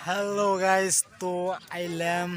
Hello guys, তো আইলাম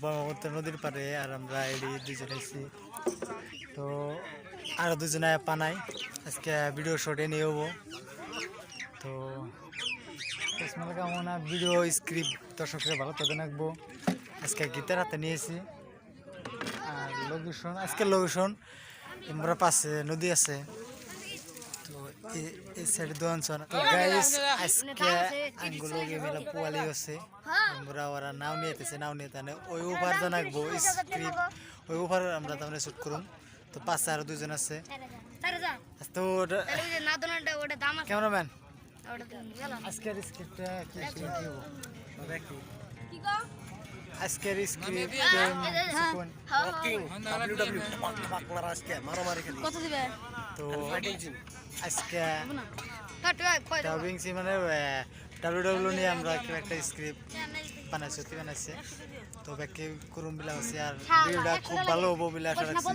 ব্রহ্মপুত্র নদীর পারে আর আমরা এডি দুজন আইছি। তো আরো দুজনে পানাই আজকে ভিডিও শটে নিয়ে হবো। তো কেমন ভিডিও স্ক্রিপ্ট দর্শকরা ভালো তাদের রাখবো। আজকে গীতার হাতে নিয়েছি আর লোকেশন আজকে লোকেশন আমরা পাশে নদী আছে। তো এই সাইডে দোকান তো গাইস আজকে আঙ্গুলো মেলা পোয়ালি আছে। আমরা ওরা নাও নিতেছে নাও নিতে ওই ওভার জানাকবো স্ক্রিপ্ট ওই ওভার আমরা তাহলে শুট করুম। তো পাশে আরো দুজন আছে। তো ক্যামেরাম্যান আজকের স্ক্রিপ্টটা কি হবো আজকের স্ক্রিপ্ট তো আজকে ডাবিং সি মানে ডাব্লিউডাব্লিউ নিয়ে আমরা কেউ একটা স্ক্রিপ্ট বানাইছে তো ব্যাকে করুম বিলা আছে আর ভিডিওটা খুব ভালো হবো বলে আশা রাখছি।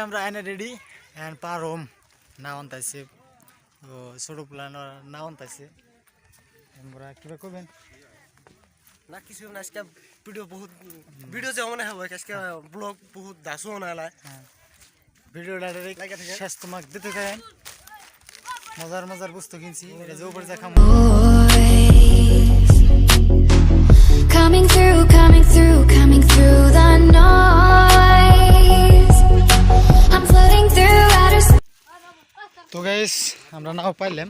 আমরা আইনা রেডি এন্ড পার হোম না অন্তাইছে তো ছোট প্ল্যান না অন্তাইছে আমরা কিবা করবেন না কিছু না আজকে ভিডিও যে মনে হবে আজকে ব্লগ বহুত দাসও না লাই ভিডিওটা শেষ তোমাকে দিতে দেন মজার বস্তু কিনছি এটা যে উপরে দেখাম coming through the noise I'm floating through outer তো গাইস আমরা নাও পাইলাম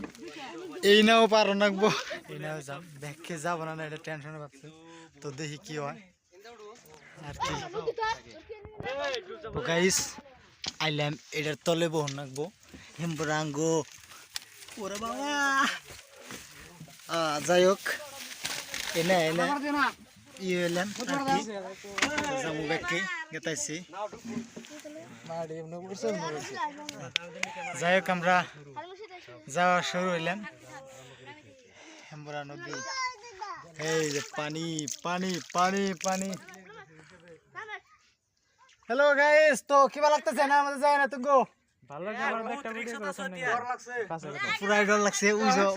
এই নাও পারো নাকবো এই নাও যাম ব্যাকে যাব না এটা টেনশনে ভাবছি তো দেখি কি হয় আর কি। তো গাইস আইলাম এটার তলে বহন নাকবো হেমবরাঙ্গো ওরে বাবা যাই হোক এনে ইয়ে এলাম আর কি যাবো ব্যাকে গেতাইছি যাই হোক আমরা যাওয়া শুরু হইলাম হেমবরা নদী। এই যে পানি পানি পানি পানি। হ্যালো গাইস, তো কিবা লাগতেছে না আমাদের যায় না তুগো ভালো লাগে আমার একটা ভিডিও করে সামনে পুরো ডর লাগছে উইজো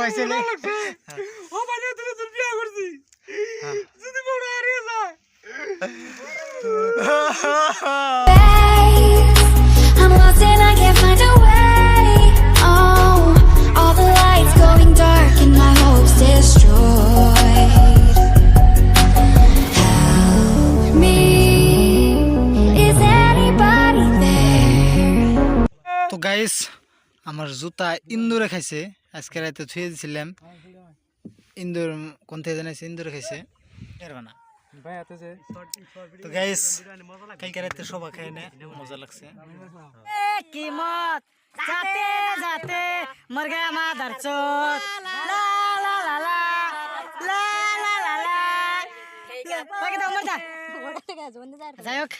হইছে না ও ভাই তুই তো বিয়া করছিস যদি বড় হারিয়ে যায় I'm lost and I can't find a way. Oh, all the lights going dark and my hopes destroyed. Help me, is anybody there? তো গাইস আমার জুতা ইন্দুরে খাইছে আজকে রাতে থুয়ে দিছিলাম ইন্দুর কোন থেকে জানাইছে ইন্দুরে খাইছে এরবানা তো গাইস কালকে রাতে সবাই খাই না মজা লাগছে কি মত যাতে যাতে মর গয়া মাদার চোদ লা লা লা লা লা লা লা লা বাকি দাও মরদা যাই হোক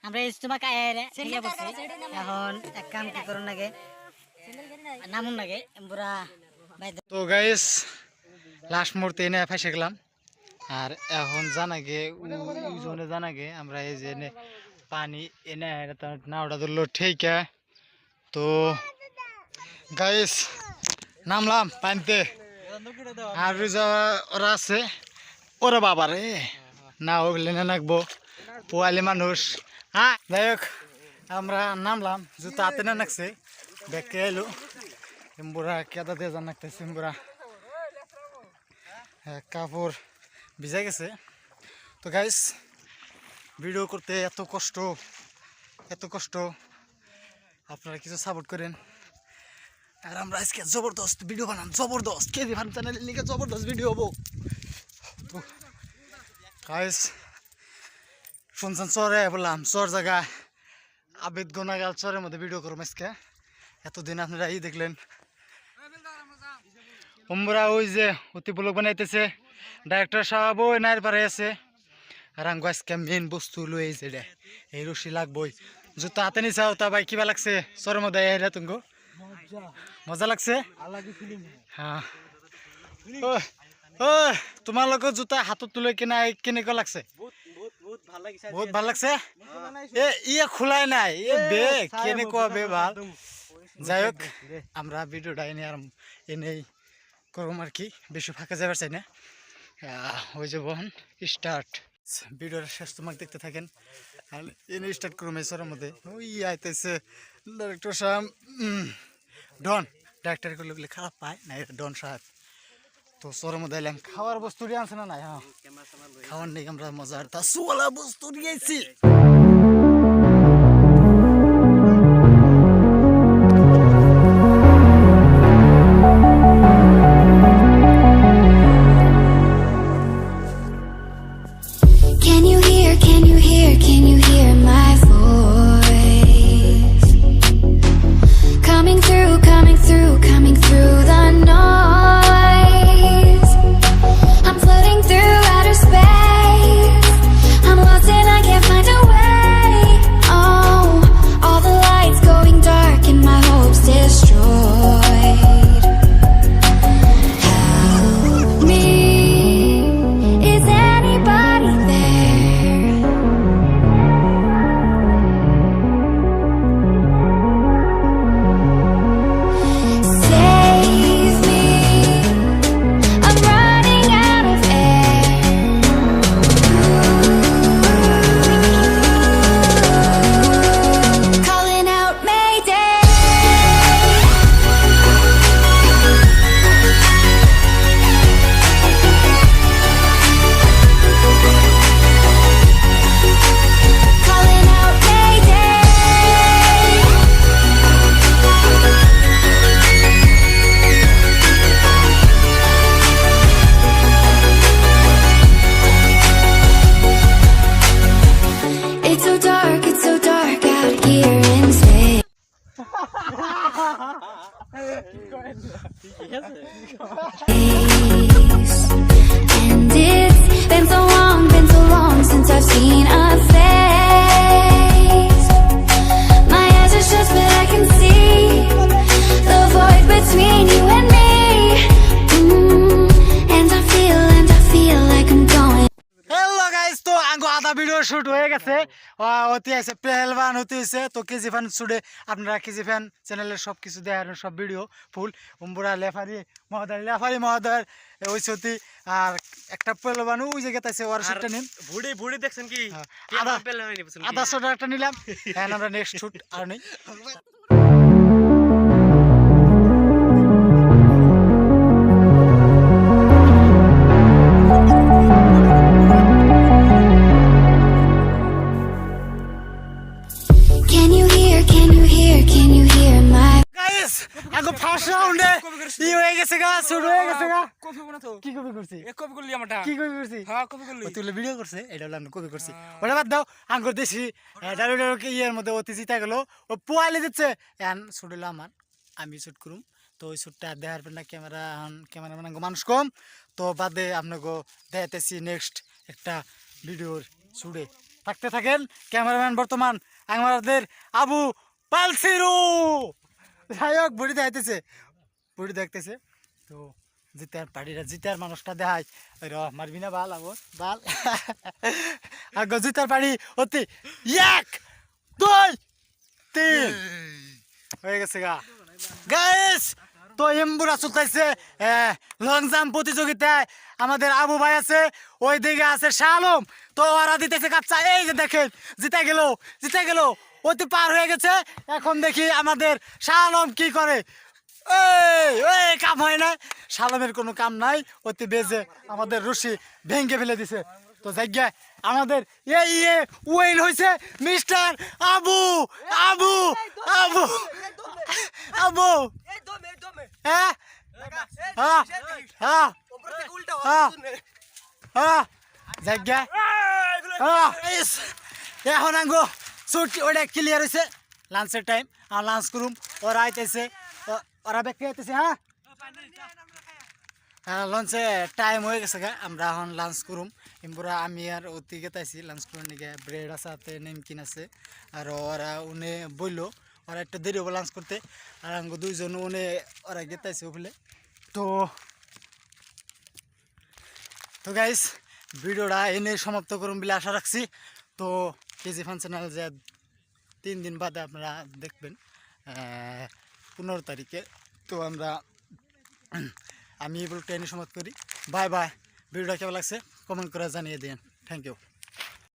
আমরা ইজতেমা কায়রে ঠিক আছে এখন এক কাম কি করুন লাগে নামুন লাগে এমবুরা তো গাইস লাস্ট মুহূর্তে এনে ফাইসে গেলাম আর এখন জানাগে ওজনে জানাগে আমরা এই যে পানি এনে নাওটা ধরলো ঠিকা। তো গাইস নামলাম পানিতে আর ওরা আছে ওরা বাবা রে না ওগুলো না নাকবো পোয়ালি মানুষ। হ্যাঁ যাই হোক আমরা নামলাম জুতা হাতে না নাকছে ব্যাগকে এলো এমবুরা কেদা দিয়ে জান নাকতেছে এমবুরা কাপড় ভিজা গেছে। তো গাইস ভিডিও করতে এত কষ্ট আপনারা কিছু সাপোর্ট করেন আর আমরা আজকে জবরদস্ত ভিডিও বানাম জবরদস্ত কেজি ফার্ম চ্যানেলের লিগে জবরদস্ত ভিডিও হবো। তো গাইস শুনছেন চরে বললাম চর জায়গা আবেদ গোনাগাল চরের মধ্যে ভিডিও করবো আজকে এতদিন আপনারা এই দেখলেন আমরা ওই যে অতি ব্লগ বানাইতেছে ডাইরেক্টর সাহেব ওই নাইর পারে আছে আর আঙ্গু আজকে মেন বস্তু লই যে এই রশি লাগবই জুতা হাতে নিছাও তা ভাই কিবা লাগছে চরের মধ্যে এরা তুঙ্গো মজা লাগছে হ্যাঁ তোমালোকৰ জোতা হাতত তুলে কেনেকুৱা লাগছে বহুত ভাল লাগছে ইয়ে খোলাই নাই কেনেকুৱা ভাল যাই হোক আমরা ভিডিওটা এনেই করুম আর কি বেশি ফাঁকা যাবার চাই না হয়ে যাব স্টার্ট ভিডিওর শেষ তোমাকে দেখতে থাকেন আর এনে স্টার্ট করুম এই সরের মধ্যে ওই আইতেছে ডাইরেক্টর সাহেব ডন ডাইরেক্টর করলে খারাপ পায় না ডন সাহেব তো সরের মধ্যে এলাম খাওয়ার বস্তু দিয়ে আনছে না নাই হ্যাঁ খাওয়ার নেই আমরা মজার তা সোলা বস্তু দিয়েছি Can you hear my voice? Coming through the noise. I'm floating through outer space. I'm lost and I can't find a way. Oh, all the lights going dark and my hopes destroyed. Help me, is anybody there? Save me, I'm running out of air. Calling out Mayday. Calling out Mayday. It's so dark out here in space. And it's been so long since I've seen a face. My eyes are shut, but I can see the void between you and me. And I feel like I'm going. Hello guys তো আঙ্গো আধা video shoot হয়ে গেছে অতি আছে পেহেলবান হতে হয়েছে তো KG fan শুটে আপনারা কেজি ফ্যান চ্যানেলের সব কিছু দেখার সব ভিডিও ফুল উম্বুরা লেফারি মহোদয়ের ওই সতি আর একটা পেহেলবান ওই জায়গাতে আছে ওর শুটটা নিন ভুড়ি দেখছেন কি আধা শুট একটা নিলাম হ্যাঁ আমরা নেক্সট শুট আর নেই Can you hear my guys আঙ্গো ফার্স্ট রাউন্ডে ই হয়ে গেছে গা শুট হয়ে গেছে গা কি কপি করছি কি কপি করছি তুই ভিডিও করছে এটা হলো আমি কপি করছি ওটা বাদ দাও আঙ্গুর দেশি ডারুডারকে ইয়ের মধ্যে অতি জিতা গেল ও পোয়ালি দিচ্ছে এন শুট হলো আমার আমি শুট করুম তো ওই শুটটা দেখার পর না ক্যামেরাম্যান মানুষ কম তো বাদে আপনাকে দেখাতেছি নেক্সট একটা ভিডিওর শুটে থাকতে থাকেন ক্যামেরাম্যান বর্তমান আমাদের আবু পালসিরু যাই হোক বুড়ি দেখতেছে তো জিতার মানুষটা দেখায় ওই মারবি না বাল বাল আর জিতার পাড়ি অতি 1 2 3 হয়ে গেছে গা গাইস তো এমবুরা চলতেছে লং জাম্প প্রতিযোগিতায় আমাদের আবু ভাই আছে ওই দিকে আছে শালম তো ওরা দিতেছে কাচ্চা এই যে দেখেন জিতে গেল অতি পার হয়ে গেছে এখন দেখি আমাদের শালম কি করে এই কাম হয় না শালমের কোনো কাম নাই অতি বেজে আমাদের রশি ভেঙে ফেলে দিছে তো জায়গায় আমাদের ওয়েন হয়েছে মিস্টার আবু আবু আবু আবু হ্যাঁ হ্যাঁ হ্যাঁ হ্যাঁ জায়গায় এখন আঙ্গো ছুটি ওটা ক্লিয়ার হয়েছে লাঞ্চের টাইম আর লাঞ্চ করুম ওরা আইতেছে ওরা ব্যাখ্যা আইতেছে হ্যাঁ লঞ্চে টাইম হয়ে গেছে গা আমরা এখন লাঞ্চ করুম এমপুরা আমি আর অতি গেতাইছি লাঞ্চ করুন নিকে ব্রেড আছে হাতে নেমকিন আছে আর ওরা উনি বললো ওরা একটু দেরি হবো লাঞ্চ করতে আর আঙ্গো দুইজন উনি ওরা গেতাইছে ওগুলো তো তো গাইস ভিডিওটা এনে সমাপ্ত করুন বলে আশা রাখছি। তো কেজি ফান চ্যানেল যে 3 দিন বাদে আপনারা দেখবেন 15 তারিখে। তো আমি এই ব্লগটা এনে সমাপ্ত করি। Bye bye. ভিডিওটা কেমন লাগছে কমেন্ট করে জানিয়ে দিন। Thank you.